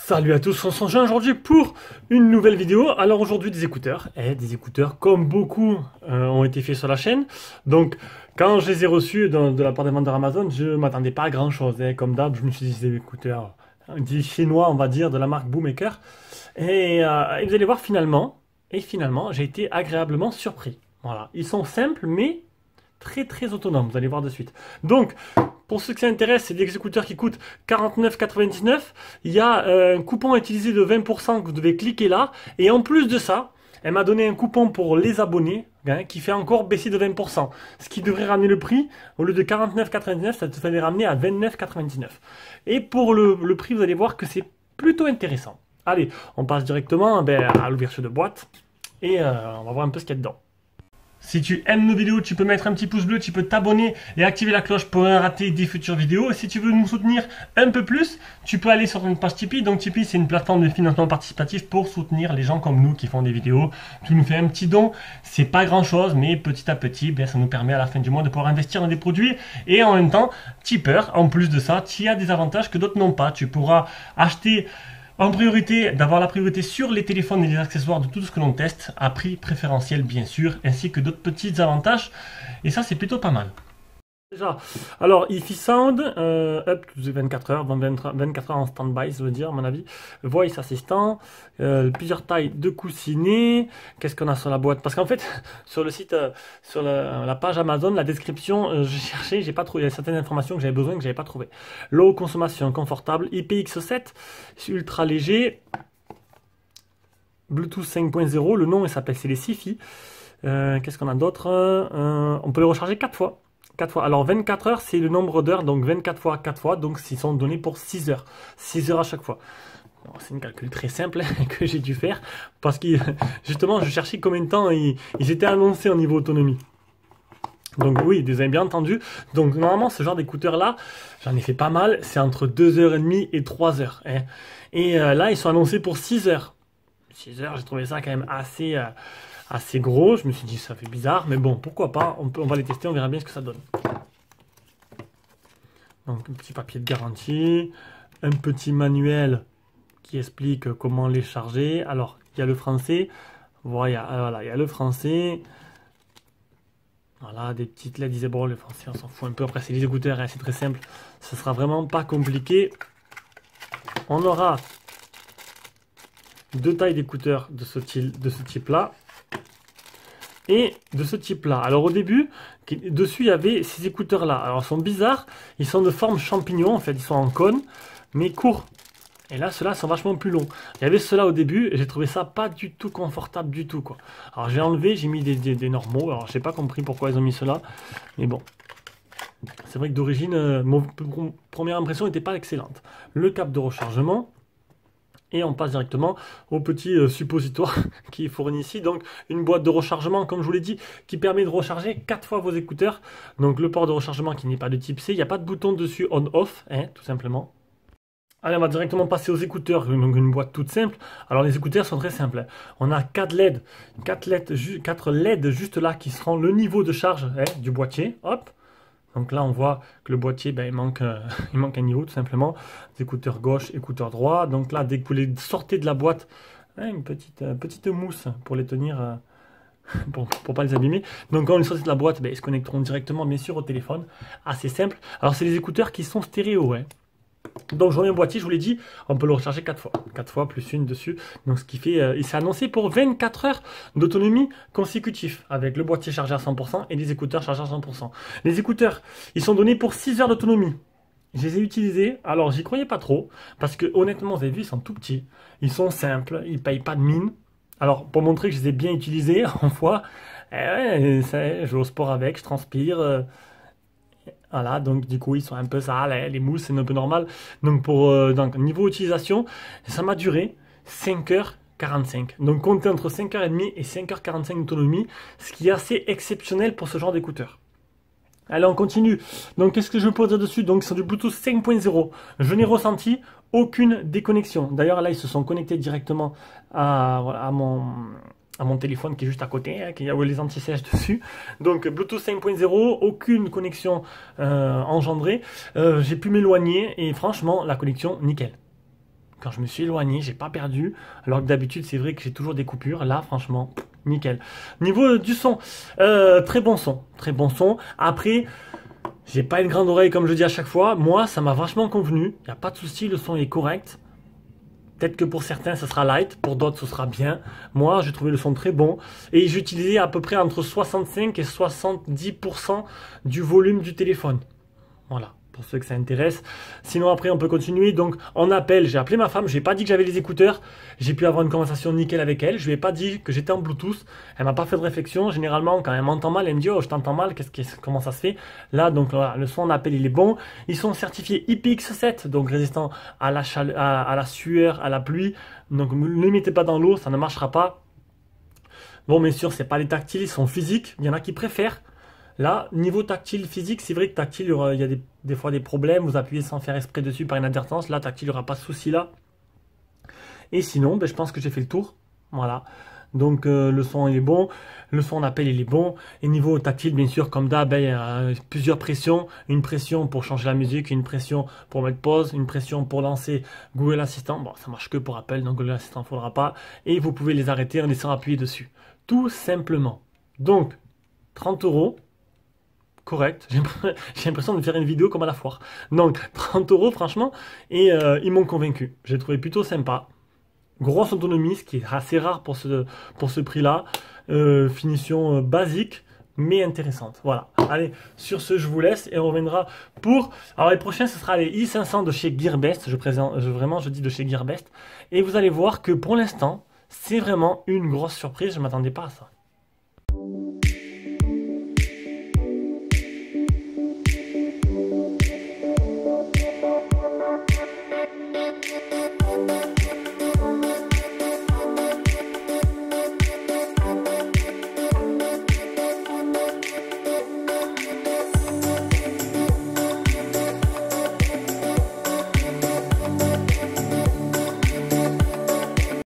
Salut à tous, on se rejoint aujourd'hui pour une nouvelle vidéo. Alors aujourd'hui des écouteurs, des écouteurs comme beaucoup ont été faits sur la chaîne. Donc quand je les ai reçus de la part des vendeurs Amazon, je ne m'attendais pas à grand chose. Comme d'hab, je me suis dit c'est des écouteurs des chinois, on va dire, de la marque Boommaker. Et vous allez voir finalement, j'ai été agréablement surpris. Voilà, ils sont simples mais très autonomes, vous allez voir de suite. Donc, pour ceux que ça intéresse, c'est des écouteurs qui coûtent 49,99 €. Il y a un coupon à utiliser de 20% que vous devez cliquer là. Et en plus de ça, elle m'a donné un coupon pour les abonnés qui fait encore baisser de 20%. Ce qui devrait ramener le prix, au lieu de 49,99 €, ça devrait les ramener à 29,99 €. Et pour le prix, vous allez voir que c'est plutôt intéressant. Allez, on passe directement à l'ouverture de boîte. Et on va voir un peu ce qu'il y a dedans. Si tu aimes nos vidéos, tu peux mettre un petit pouce bleu, tu peux t'abonner et activer la cloche pour rien rater des futures vidéos. Et si tu veux nous soutenir un peu plus, tu peux aller sur une page Tipeee. Donc Tipeee, c'est une plateforme de financement participatif pour soutenir les gens comme nous qui font des vidéos. Tu nous fais un petit don, c'est pas grand chose, mais petit à petit, ça nous permet à la fin du mois de pouvoir investir dans des produits. Et en même temps, tipeur, en plus de ça, tu as des avantages que d'autres n'ont pas. Tu pourras acheter en priorité, d'avoir la priorité sur les téléphones et les accessoires de tout ce que l'on teste, à prix préférentiel bien sûr, ainsi que d'autres petits avantages. Et ça, c'est plutôt pas mal. Déjà, alors Hi-Fi Sound, up to 24 heures, 24 heures en stand-by, ça veut dire, à mon avis. Voice assistant, plusieurs tailles de coussinets. Qu'est-ce qu'on a sur la boîte? Parce qu'en fait, sur le site, sur la page Amazon, la description, je cherchais, j'ai pas trouvé. Il y a certaines informations que j'avais besoin que j'avais pas trouvé. Low consommation, confortable, IPX7, ultra léger, Bluetooth 5.0. Le nom, il s'appelle, c'est les Sifi. Qu'est-ce qu'on a d'autre? On peut les recharger 4 fois. 4 fois. Alors 24 heures, c'est le nombre d'heures, donc 24 fois 4 fois, donc ils sont donnés pour 6 heures. 6 heures à chaque fois. C'est une calcul très simple que j'ai dû faire, parce que justement, je cherchais combien de temps ils étaient annoncés au niveau autonomie. Donc oui, vous avez bien entendu. Donc normalement, ce genre d'écouteurs-là, j'en ai fait pas mal, c'est entre 2h30 et 3 heures. Et là, ils sont annoncés pour 6 heures. 6 heures, j'ai trouvé ça quand même assez gros. Je me suis dit ça fait bizarre, mais bon, pourquoi pas, on va les tester, on verra bien ce que ça donne. Donc un petit papier de garantie, un petit manuel qui explique comment les charger. Alors il y a le français, voilà, il y a le français. Voilà, des petites LED, disait bon, le français on s'en fout un peu, après c'est les écouteurs, c'est très simple, ce sera vraiment pas compliqué. On aura deux tailles d'écouteurs de ce type là. Et de ce type-là. Alors au début, dessus il y avait ces écouteurs-là. Alors ils sont bizarres, ils sont de forme champignon, en fait, ils sont en cône, mais courts. Et là, ceux-là sont vachement plus longs. Il y avait ceux-là au début, et j'ai trouvé ça pas du tout confortable du tout, quoi. Alors j'ai enlevé, j'ai mis des normaux, alors j'ai pas compris pourquoi ils ont mis ceux-là, mais bon. C'est vrai que d'origine, mon première impression n'était pas excellente. Le câble de rechargement. Et on passe directement au petit suppositoire qui est fourni ici. Donc une boîte de rechargement, comme je vous l'ai dit, qui permet de recharger 4 fois vos écouteurs. Donc le port de rechargement qui n'est pas de type C. Il n'y a pas de bouton dessus on-off, tout simplement. Allez, on va directement passer aux écouteurs. Donc une boîte toute simple. Alors les écouteurs sont très simples. On a 4 LED. 4 LED juste là qui seront le niveau de charge du boîtier. Hop. Donc là, on voit que le boîtier, il manque un niveau tout simplement. Des écouteurs gauche, écouteurs droit. Donc là, dès que vous les sortez de la boîte, une petite mousse pour les tenir, pour pas les abîmer. Donc quand on les sort de la boîte, ils se connecteront directement bien sûr au téléphone. Assez simple. Alors c'est les écouteurs qui sont stéréo. Donc je reviens au boîtier, je vous l'ai dit, on peut le recharger 4 fois. 4 fois plus une dessus. Donc ce qui fait, il s'est annoncé pour 24 heures d'autonomie consécutive, avec le boîtier chargé à 100% et les écouteurs chargés à 100%. Les écouteurs, ils sont donnés pour 6 heures d'autonomie. Je les ai utilisés, alors j'y croyais pas trop, parce que honnêtement, vous avez vu, ils sont tout petits. Ils sont simples, ils payent pas de mine. Alors pour montrer que je les ai bien utilisés, en fois, je vais au sport avec, je transpire. Voilà, donc du coup ils sont un peu sales, les mousses c'est un peu normal. Donc niveau utilisation, ça m'a duré 5 heures 5h45. Donc comptez entre 5h30 et 5h45 d'autonomie, ce qui est assez exceptionnel pour ce genre d'écouteurs. Allez, on continue. Donc, qu'est-ce que je peux dire dessus? Donc, c'est du Bluetooth 5.0. Je n'ai ressenti aucune déconnexion. D'ailleurs, là, ils se sont connectés directement à mon téléphone qui est juste à côté, hein, qui a les anti-sèches dessus. Donc, Bluetooth 5.0, aucune connexion engendrée. J'ai pu m'éloigner et franchement, la connexion, nickel. Quand je me suis éloigné, j'ai pas perdu. Alors que d'habitude, c'est vrai que j'ai toujours des coupures. Là, franchement, nickel. Niveau du son, très bon son. Très bon son. Après, j'ai pas une grande oreille comme je dis à chaque fois. Moi, ça m'a vachement convenu. Il n'y a pas de souci, le son est correct. Peut-être que pour certains, ça sera light. Pour d'autres, ce sera bien. Moi, j'ai trouvé le son très bon. Et j'ai utilisé à peu près entre 65 et 70% du volume du téléphone. Voilà, pour ceux que ça intéresse. Sinon, après, on peut continuer. Donc, en appel, j'ai appelé ma femme. Je lui ai pas dit que j'avais les écouteurs. J'ai pu avoir une conversation nickel avec elle. Je lui ai pas dit que j'étais en Bluetooth. Elle m'a pas fait de réflexion. Généralement, quand elle m'entend mal, elle me dit: oh, je t'entends mal. Comment ça se fait? Là, donc, voilà, le son en appel, il est bon. Ils sont certifiés IPX7, donc résistants à la chaleur, à la sueur, à la pluie. Donc, ne les mettez pas dans l'eau, ça ne marchera pas. Bon, bien sûr, c'est pas les tactiles, ils sont physiques. Il y en a qui préfèrent. Là, niveau tactile, physique, c'est vrai que tactile, il y a des fois des problèmes, vous appuyez sans faire exprès dessus par inadvertance. Là, tactile, il n'y aura pas de souci là. Et sinon, ben, je pense que j'ai fait le tour. Voilà. Donc, le son, il est bon. Le son en appel, il est bon. Et niveau tactile, bien sûr, comme d'hab, ben, il y a plusieurs pressions. Une pression pour changer la musique, une pression pour mettre pause, une pression pour lancer Google Assistant. Bon, ça marche que pour Apple, donc Google Assistant, il ne faudra pas. Et vous pouvez les arrêter en laissant appuyer dessus. Tout simplement. Donc, 30 €. Correct, j'ai l'impression de faire une vidéo comme à la foire. Donc 30 €, franchement, et ils m'ont convaincu. J'ai trouvé plutôt sympa. Grosse autonomie, ce qui est assez rare pour ce prix-là. Finition basique, mais intéressante. Voilà. Allez, sur ce, je vous laisse et on reviendra pour... Alors les prochains, ce sera les i500 de chez Gearbest. Je dis de chez Gearbest. Et vous allez voir que pour l'instant, c'est vraiment une grosse surprise. Je ne m'attendais pas à ça.